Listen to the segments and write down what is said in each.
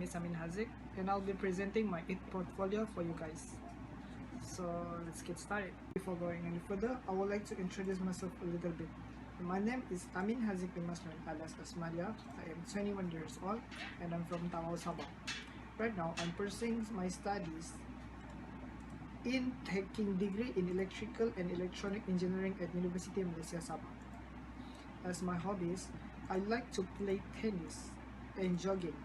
is Amin Hazik, and I'll be presenting my IT portfolio for you guys. So let's get started. Before going any further, I would like to introduce myself a little bit. My name is Amin Hazik bin Masran alias Asmaria. I am 21 years old and I'm from Tawau, Sabah. Right now, I'm pursuing my studies in taking degree in electrical and electronic engineering at University of Malaysia, Sabah. As my hobbies, I like to play tennis and jogging.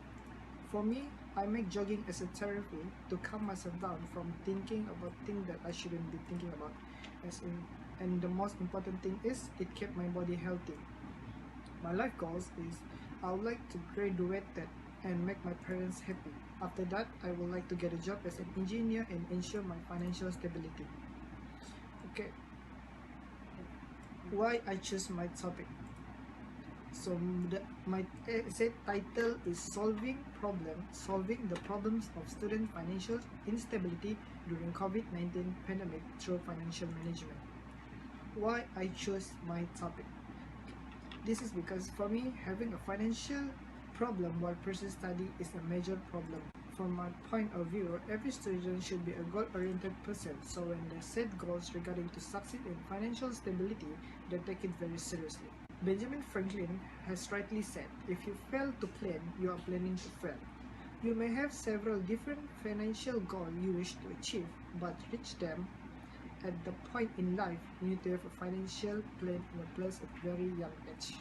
For me, I make jogging as a therapy to calm myself down from thinking about things that I shouldn't be thinking about. And the most important thing is it kept my body healthy. My life goals is I would like to graduate and make my parents happy. After that, I would like to get a job as an engineer and ensure my financial stability. Okay, why I choose my topic? So my essay title is solving the problems of student financial instability during COVID-19 pandemic through financial management. Why I chose my topic? This is because for me, having a financial problem while pursuing study is a major problem. From my point of view, every student should be a goal-oriented person, so when they set goals regarding to succeed in financial stability, they take it very seriously. Benjamin Franklin has rightly said, if you fail to plan, you are planning to fail. You may have several different financial goals you wish to achieve, but reach them at the point in life, you need to have a financial plan in place at very young age.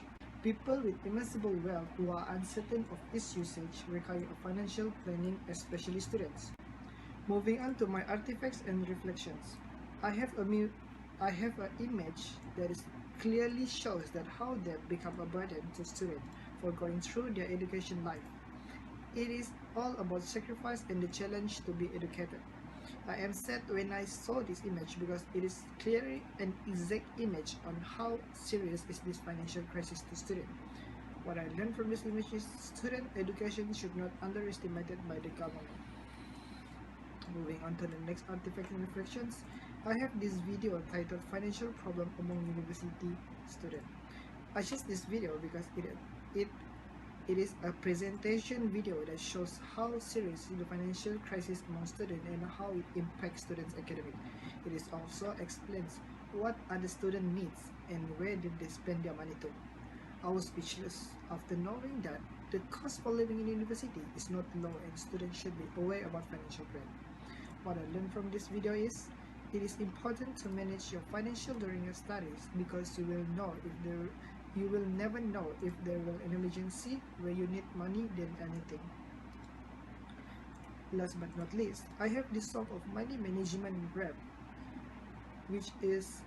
People with immeasurable wealth who are uncertain of its usage require a financial planning, especially students. Moving on to my artifacts and reflections. I have an image that is clearly shows that how they become a burden to students for going through their education life. It is all about sacrifice and the challenge to be educated. I am sad when I saw this image because it is clearly an exact image on how serious is this financial crisis to students. What I learned from this image is student education should not underestimated by the government. Moving on to the next artifact and reflections, I have this video titled Financial Problem Among University Students. I chose this video because it is a presentation video that shows how serious is the financial crisis among students and how it impacts students' academic. It is also explains what other student needs and where did they spend their money to. I was speechless after knowing that the cost for living in university is not low and students should be aware about financial plan. What I learned from this video is it is important to manage your financial during your studies because you will never know if there will an emergency where you need money than anything. Last but not least, I have this song of money management rap, which is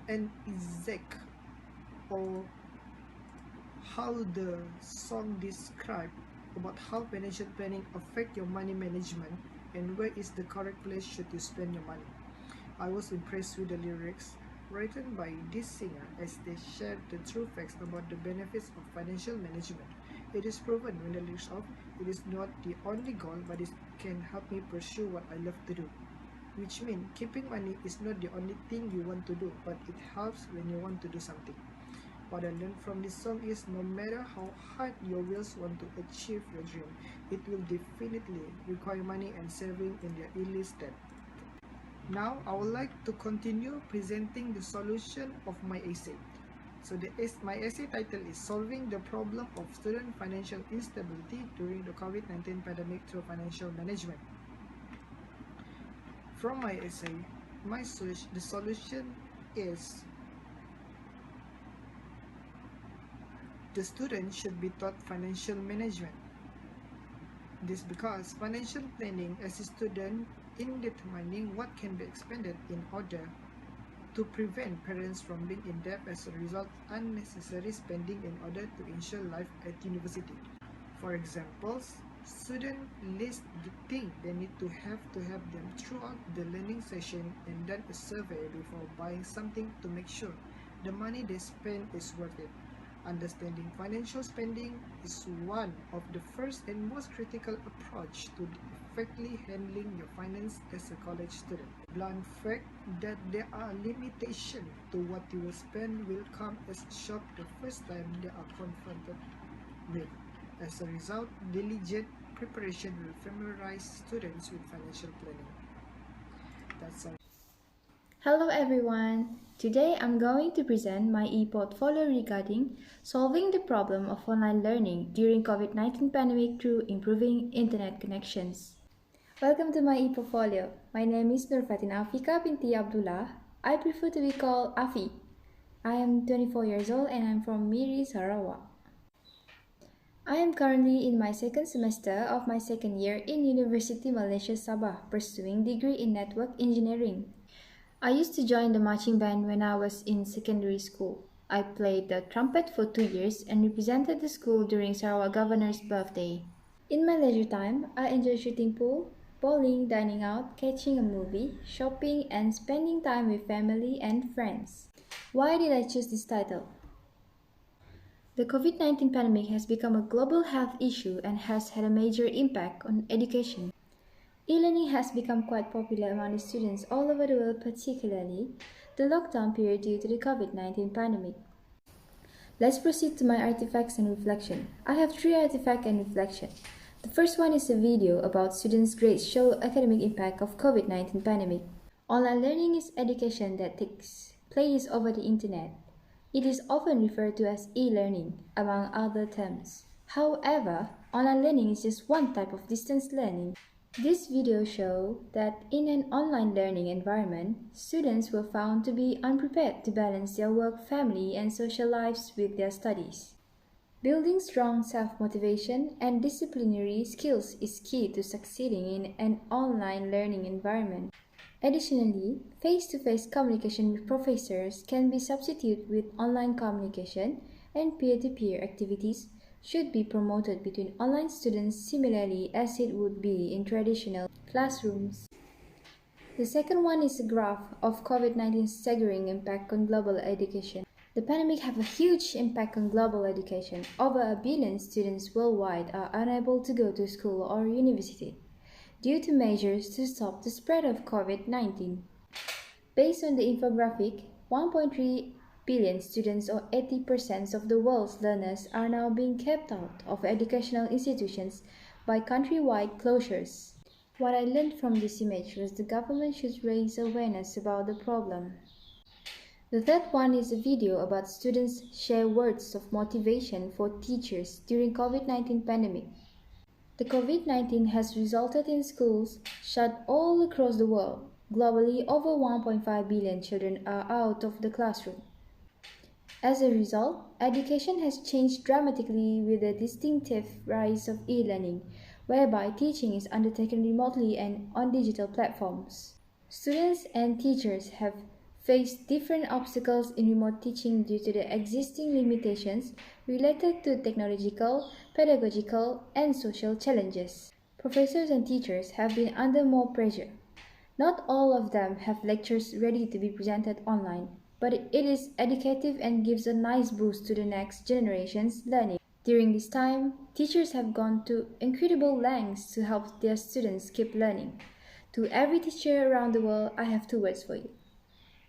an exact or how the song describe about how financial planning affect your money management and where is the correct place should you spend your money. I was impressed with the lyrics written by this singer as they shared the true facts about the benefits of financial management. It is proven when the lyrics of it is not the only goal but it can help me pursue what I love to do. Which means keeping money is not the only thing you want to do, but it helps when you want to do something. What I learned from this song is no matter how hard your wills want to achieve your dream, it will definitely require money and saving in the early step. Now, I would like to continue presenting the solution of my essay. So my essay title is Solving the Problem of Student Financial Instability During the COVID-19 Pandemic Through Financial Management. From my essay, the solution is the student should be taught financial management. This because financial planning assists students in determining what can be expended in order to prevent parents from being in debt as a result of unnecessary spending in order to ensure life at university. For example, students list the things they need to have them throughout the learning session and then a survey before buying something to make sure the money they spend is worth it. Understanding financial spending is one of the first and most critical approach to effectively handling your finance as a college student. Blunt fact that there are limitations to what you will spend will come as a shock the first time they are confronted with. As a result, diligent preparation will familiarize students with financial planning. That's all. Hello everyone! Today I'm going to present my e-portfolio regarding solving the problem of online learning during COVID-19 pandemic through improving internet connections. Welcome to my e-portfolio. My name is Nurfatin Afika binti Abdullah. I prefer to be called Afi. I am 24 years old and I'm from Miri, Sarawak. I am currently in my second semester of my second year in University Malaysia Sabah, pursuing degree in network engineering. I used to join the marching band when I was in secondary school. I played the trumpet for 2 years and represented the school during Sarawak Governor's birthday. In my leisure time, I enjoy shooting pool, bowling, dining out, catching a movie, shopping, and spending time with family and friends. Why did I choose this title? The COVID-19 pandemic has become a global health issue and has had a major impact on education. E-learning has become quite popular among the students all over the world, particularly the lockdown period due to the COVID-19 pandemic. Let's proceed to my artifacts and reflection. I have 3 artifacts and reflection. The first one is a video about students' grades show academic impact of COVID-19 pandemic. Online learning is education that takes place over the internet. It is often referred to as e-learning, among other terms. However, online learning is just one type of distance learning. This video shows that in an online learning environment, students were found to be unprepared to balance their work, family, and social lives with their studies. Building strong self-motivation and disciplinary skills is key to succeeding in an online learning environment. Additionally, face-to-face communication with professors can be substituted with online communication, and peer-to-peer activities should be promoted between online students similarly as it would be in traditional classrooms. The second one is a graph of COVID-19's staggering impact on global education. The pandemic has a huge impact on global education. Over 1 billion students worldwide are unable to go to school or university due to measures to stop the spread of COVID-19. Based on the infographic, 1.3 billion students or 80% of the world's learners are now being kept out of educational institutions by countrywide closures. What I learned from this image was the government should raise awareness about the problem. The third one is a video about students share words of motivation for teachers during COVID-19 pandemic. The COVID-19 has resulted in schools shut all across the world. Globally, over 1.5 billion children are out of the classroom. As a result, education has changed dramatically with the distinctive rise of e-learning, whereby teaching is undertaken remotely and on digital platforms. Students and teachers have faced different obstacles in remote teaching due to the existing limitations related to technological, pedagogical, and social challenges. Professors and teachers have been under more pressure. Not all of them have lectures ready to be presented online, but it is educative and gives a nice boost to the next generation's learning. During this time, teachers have gone to incredible lengths to help their students keep learning. To every teacher around the world, I have 2 words for you.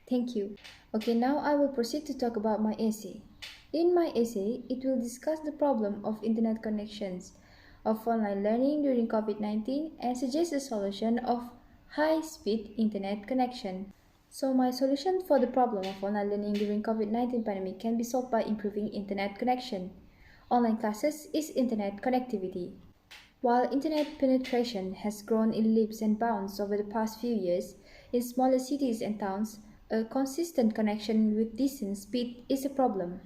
Thank you. Okay, now I will proceed to talk about my essay. In my essay, it will discuss the problem of internet connections of online learning during COVID-19 and suggest a solution of high-speed internet connection. So my solution for the problem of online learning during COVID-19 pandemic can be solved by improving internet connection. Online classes is internet connectivity. While internet penetration has grown in leaps and bounds over the past few years, in smaller cities and towns, a consistent connection with decent speed is a problem.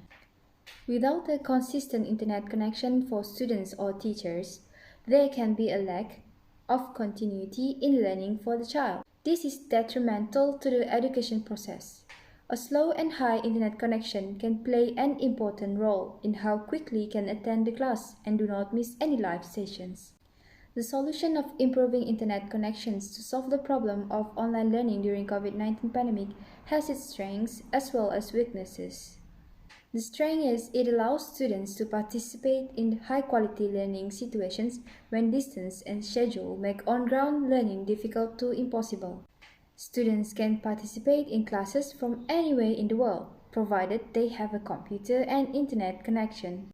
Without a consistent internet connection for students or teachers, there can be a lack of continuity in learning for the child. This is detrimental to the education process. A slow and high internet connection can play an important role in how quickly you can attend the class and do not miss any live sessions. The solution of improving internet connections to solve the problem of online learning during COVID-19 pandemic has its strengths as well as weaknesses. The strength is it allows students to participate in high-quality learning situations when distance and schedule make on-ground learning difficult to impossible. Students can participate in classes from anywhere in the world, provided they have a computer and internet connection.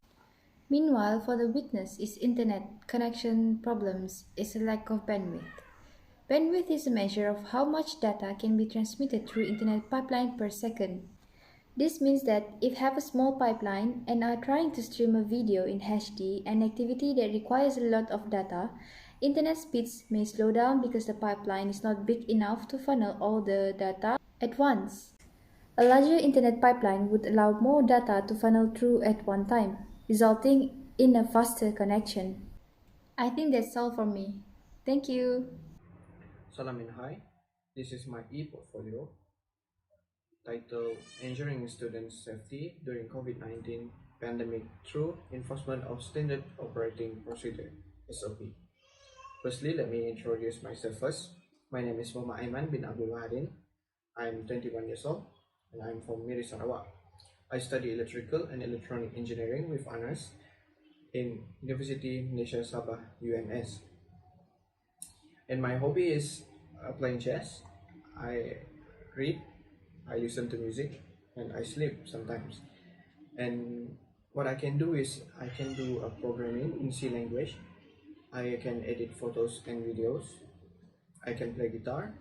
Meanwhile, for the weakness is internet connection problems is a lack of bandwidth. Bandwidth is a measure of how much data can be transmitted through internet pipeline per second. This means that if have a small pipeline and are trying to stream a video in HD, an activity that requires a lot of data, internet speeds may slow down because the pipeline is not big enough to funnel all the data at once. A larger internet pipeline would allow more data to funnel through at one time, resulting in a faster connection. I think that's all for me. Thank you. Salam and hi, this is my e-portfolio titled Ensuring Students' Safety During COVID-19 Pandemic Through Enforcement of Standard Operating Procedure (SOP). Firstly, let me introduce myself first. My name is Muhammad Aiman bin Abdul Wahidin. I'm 21 years old and I'm from Miri Sarawak. I study electrical and electronic engineering with honors in University Malaysia Sabah UMS. And my hobby is playing chess. I read, I listen to music, and I sleep sometimes. And what I can do is I can do a programming in C language. I can edit photos and videos. I can play guitar.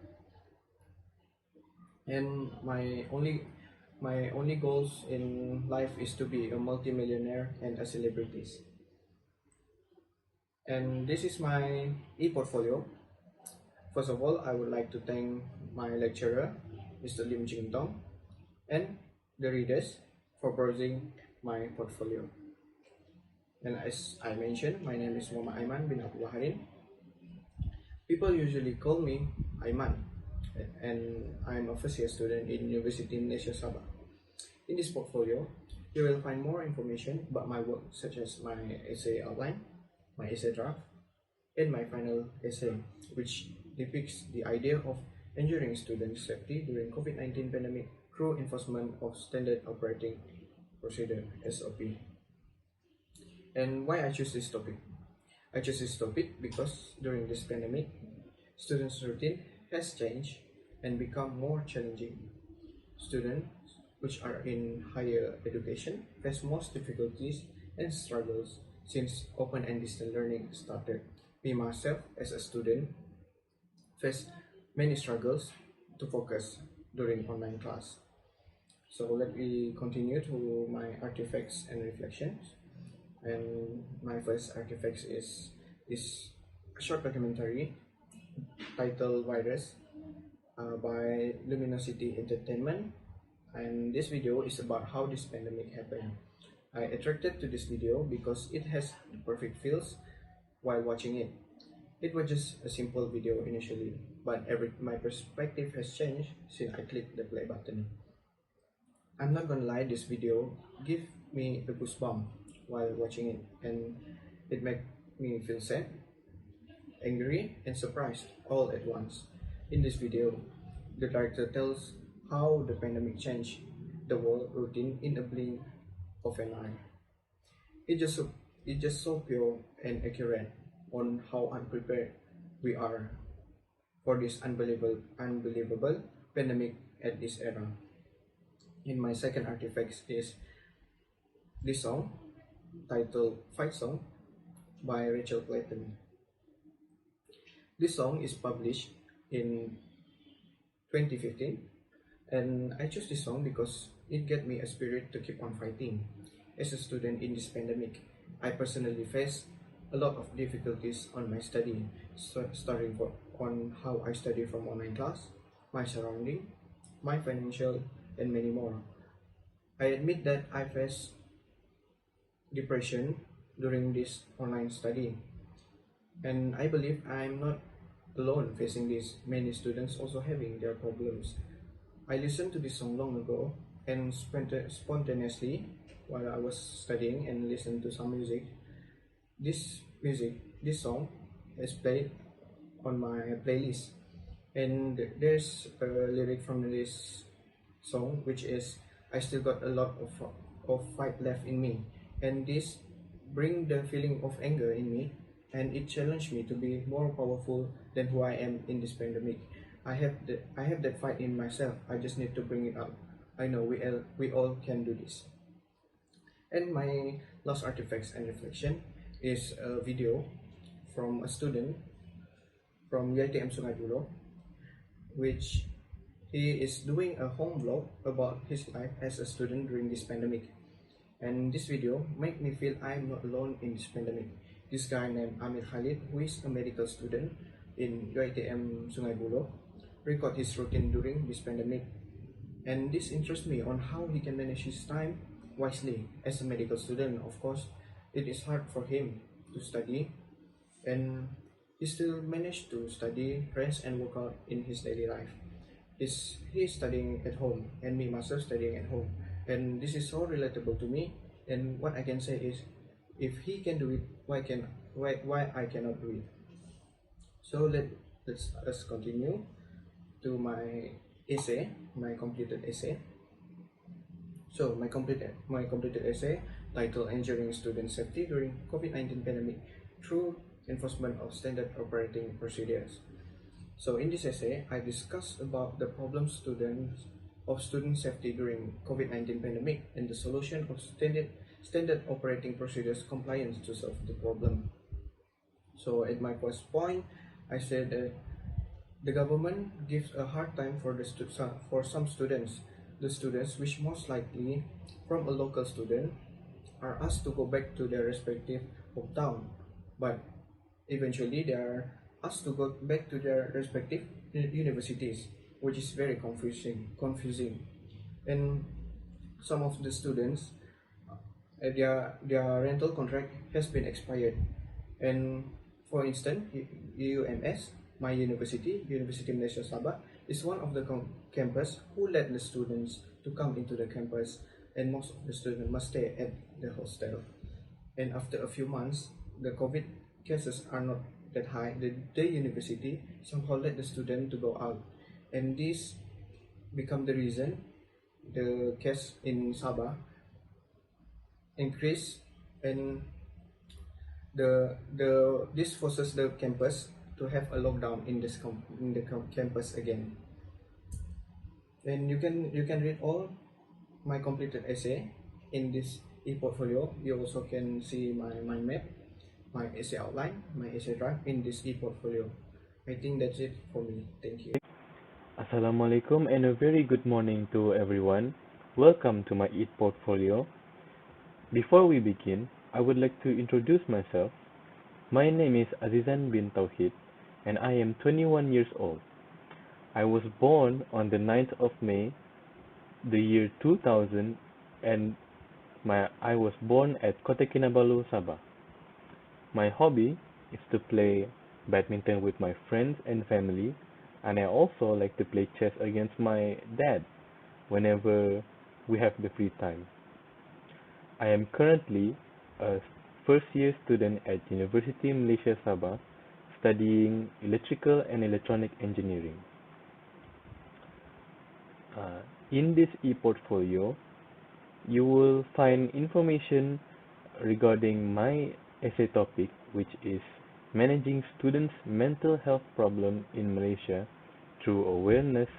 And my only goals in life is to be a multimillionaire and a celebrity. And this is my e-portfolio. First of all, I would like to thank my lecturer, Mr. Lim Jing Tong, and the readers for browsing my portfolio. And as I mentioned, my name is Muhammad Aiman bin Abdul Wahidin. People usually call me Aiman, and I'm a first year student in University Malaysia Sabah. In this portfolio, you will find more information about my work, such as my essay outline, my essay draft, and my final essay, which depicts the idea of ensuring student safety during COVID-19 pandemic through enforcement of Standard Operating Procedure (SOP). And why I choose this topic? I choose this topic because during this pandemic, students' routine has changed and become more challenging. Students which are in higher education face most difficulties and struggles since open and distance learning started. Me myself as a student face many struggles to focus during online class. So let me continue to my artifacts and reflections. And my first artifact is a short documentary titled Virus by Luminosity Entertainment, and this video is about how this pandemic happened. I attracted to this video because it has the perfect feels while watching it. It was just a simple video initially, but my perspective has changed since I clicked the play button. I'm not gonna lie, this video give me a goosebump while watching it, and it made me feel sad, angry, and surprised all at once. In this video, the director tells how the pandemic changed the world routine in a blink of an eye. It's just so pure and accurate on how unprepared we are for this unbelievable pandemic at this era. In my second artifact is this song titled Fight Song by Rachel Clayton. This song is published in 2015, and I chose this song because it gave me a spirit to keep on fighting. As a student in this pandemic, I personally faced a lot of difficulties on my study, starting on how I study from online class, my surrounding, my financial, and many more. I admit that I faced depression during this online study, and I believe I'm not alone facing this. Many students also having their problems. I listened to this song long ago and spontaneously while I was studying and listened to some music. This song is played on my playlist, and there's a lyric from this song which is, I still got a lot of fight left in me, and this bring the feeling of anger in me, and it challenged me to be more powerful than who I am in this pandemic. I have that fight in myself. I just need to bring it out. I know we all can do this. And my last artifacts and reflection is a video from a student from UITM Sungai Buloh, which he is doing a home vlog about his life as a student during this pandemic. And this video made me feel I'm not alone in this pandemic. This guy named Amir Khalid, who is a medical student in UITM Sungai Buloh, record his routine during this pandemic. And this interests me on how he can manage his time wisely as a medical student. Of course, it is hard for him to study, and he still managed to study, rest, and work out in his daily life. He is studying at home, and me myself studying at home, and this is so relatable to me. And what I can say is, if he can do it, why I cannot do it? So let's us continue to my essay, my completed essay. So my completed essay titled Ensuring Student Safety During COVID-19 Pandemic Through Enforcement of Standard Operating Procedures. So in this essay, I discuss about the problems of student safety during COVID-19 pandemic and the solution of standard operating procedures compliance to solve the problem. So at my first point, I said that the government gives a hard time for some students. The students, which most likely from a local student, are asked to go back to their respective hometown, but eventually they are asked to go back to their respective universities, which is very confusing. And some of the students, their rental contract has been expired. And for instance, UMS, my university, University Malaysia Sabah, is one of the campus who let the students to come into the campus, and most of the students must stay at the hostel. And after a few months, the COVID cases are not that high. The university somehow let the student to go out, and this become the reason the case in Sabah increase, and this forces the campus to have a lockdown in the campus again. And you can read all my completed essay in this e-portfolio. You also can see my mind map, my essay outline, my essay draft in this e-portfolio. I think that's it for me. Thank you. Assalamualaikum and a very good morning to everyone. Welcome to my EAT portfolio. Before we begin, I would like to introduce myself. My name is Azizan bin Tauhid and I am 21 years old. I was born on the 9th of May, the year 2000, and I was born at Kota Kinabalu, Sabah. My hobby is to play badminton with my friends and family, and I also like to play chess against my dad whenever we have the free time. I am currently a first year student at University Malaysia Sabah studying electrical and electronic engineering. In this e-portfolio, you will find information regarding my essay topic, which is managing students' mental health problem in Malaysia through awareness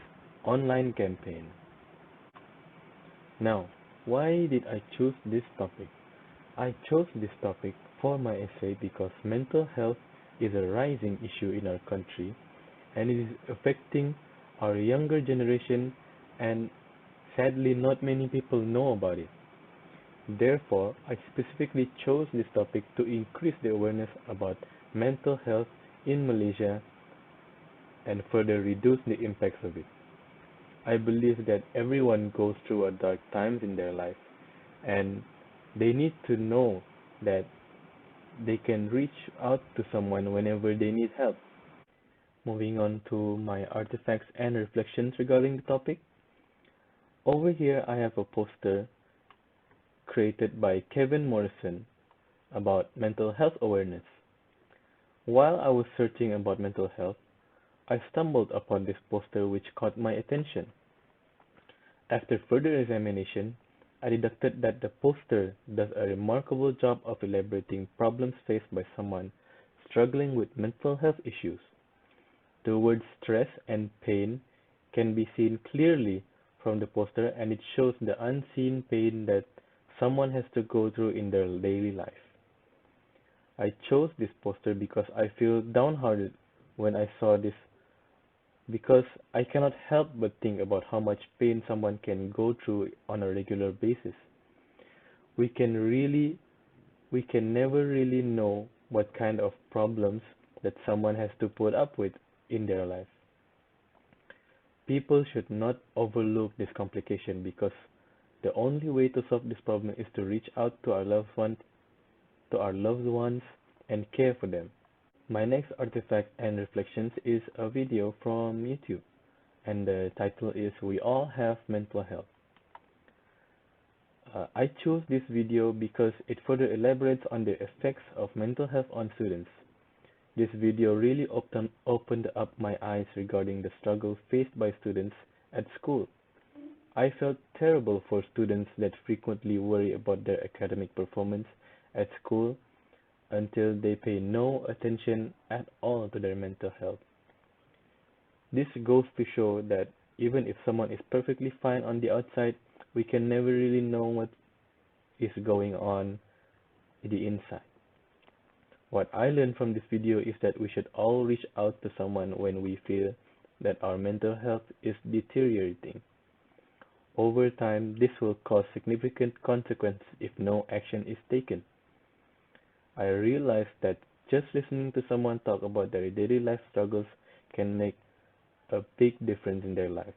online campaign. Now, why did I choose this topic? I chose this topic for my essay because mental health is a rising issue in our country and it is affecting our younger generation, and sadly not many people know about it. Therefore, I specifically chose this topic to increase the awareness about mental health in Malaysia and further reduce the impacts of it. I believe that everyone goes through a dark times in their life, and they need to know that they can reach out to someone whenever they need help. Moving on to my artifacts and reflections regarding the topic. Over here I have a poster created by Kevin Morrison about mental health awareness. While I was searching about mental health, I stumbled upon this poster which caught my attention. After further examination, I deducted that the poster does a remarkable job of elaborating problems faced by someone struggling with mental health issues. The words stress and pain can be seen clearly from the poster, and it shows the unseen pain that someone has to go through in their daily life. I chose this poster because I feel downhearted when I saw this, because I cannot help but think about how much pain someone can go through on a regular basis. We can really we can never really know what kind of problems that someone has to put up with in their life. People should not overlook this complication, because the only way to solve this problem is to reach out to our loved ones and care for them. My next artifact and reflections is a video from YouTube, and the title is "We All Have Mental Health." I chose this video because it further elaborates on the effects of mental health on students. This video really opened up my eyes regarding the struggle faced by students at school. I felt terrible for students that frequently worry about their academic performance at school until they pay no attention at all to their mental health. This goes to show that even if someone is perfectly fine on the outside, we can never really know what is going on in the inside. What I learned from this video is that we should all reach out to someone when we feel that our mental health is deteriorating. Over time, this will cause significant consequences if no action is taken. I realized that just listening to someone talk about their daily life struggles can make a big difference in their life,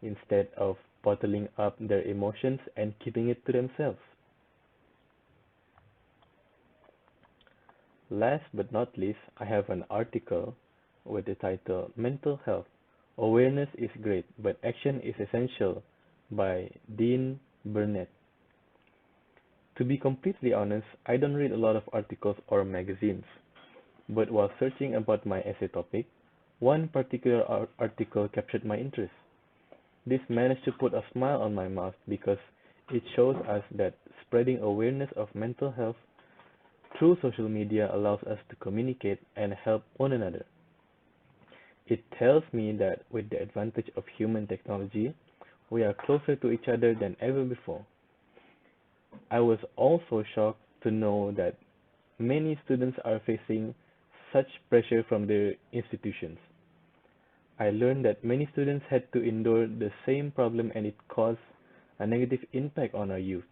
instead of bottling up their emotions and keeping it to themselves. Last but not least, I have an article with the title "Mental Health: Awareness is Great, but Action is Essential" by Dean Burnett. To be completely honest, I don't read a lot of articles or magazines, but while searching about my essay topic, one particular article captured my interest. This managed to put a smile on my mouth because it shows us that spreading awareness of mental health through social media allows us to communicate and help one another. It tells me that with the advantage of human technology, we are closer to each other than ever before. I was also shocked to know that many students are facing such pressure from their institutions. I learned that many students had to endure the same problem, and it caused a negative impact on our youth.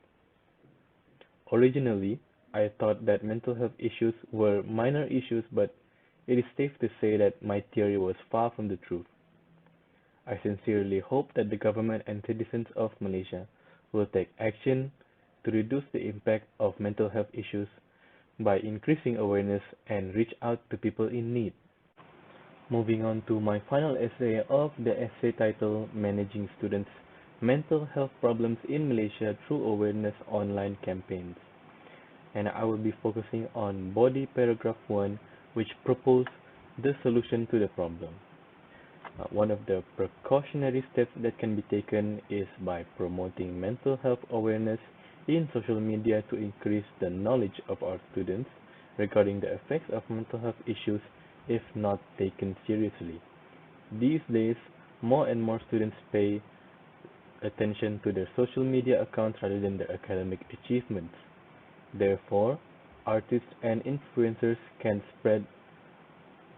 Originally, I thought that mental health issues were minor issues, but it is safe to say that my theory was far from the truth. I sincerely hope that the government and citizens of Malaysia will take action to reduce the impact of mental health issues by increasing awareness and reach out to people in need. Moving on to my final essay of the essay title "Managing Students' Mental Health Problems in Malaysia Through Awareness Online Campaigns." And I will be focusing on body paragraph 1, which proposes the solution to the problem. One of the precautionary steps that can be taken is by promoting mental health awareness in social media to increase the knowledge of our students regarding the effects of mental health issues if not taken seriously. These days, more and more students pay attention to their social media accounts rather than their academic achievements. Therefore, artists and influencers can spread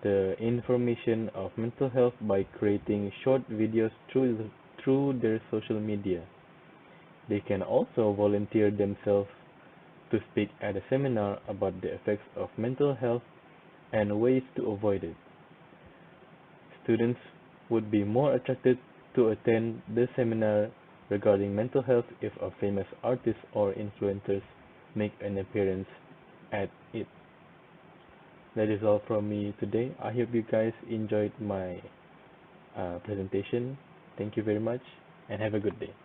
the information of mental health by creating short videos through their social media. They can also volunteer themselves to speak at a seminar about the effects of mental health and ways to avoid it. Students would be more attracted to attend the seminar regarding mental health if a famous artist or influencers make an appearance at it. That is all from me today. I hope you guys enjoyed my presentation. Thank you very much and have a good day.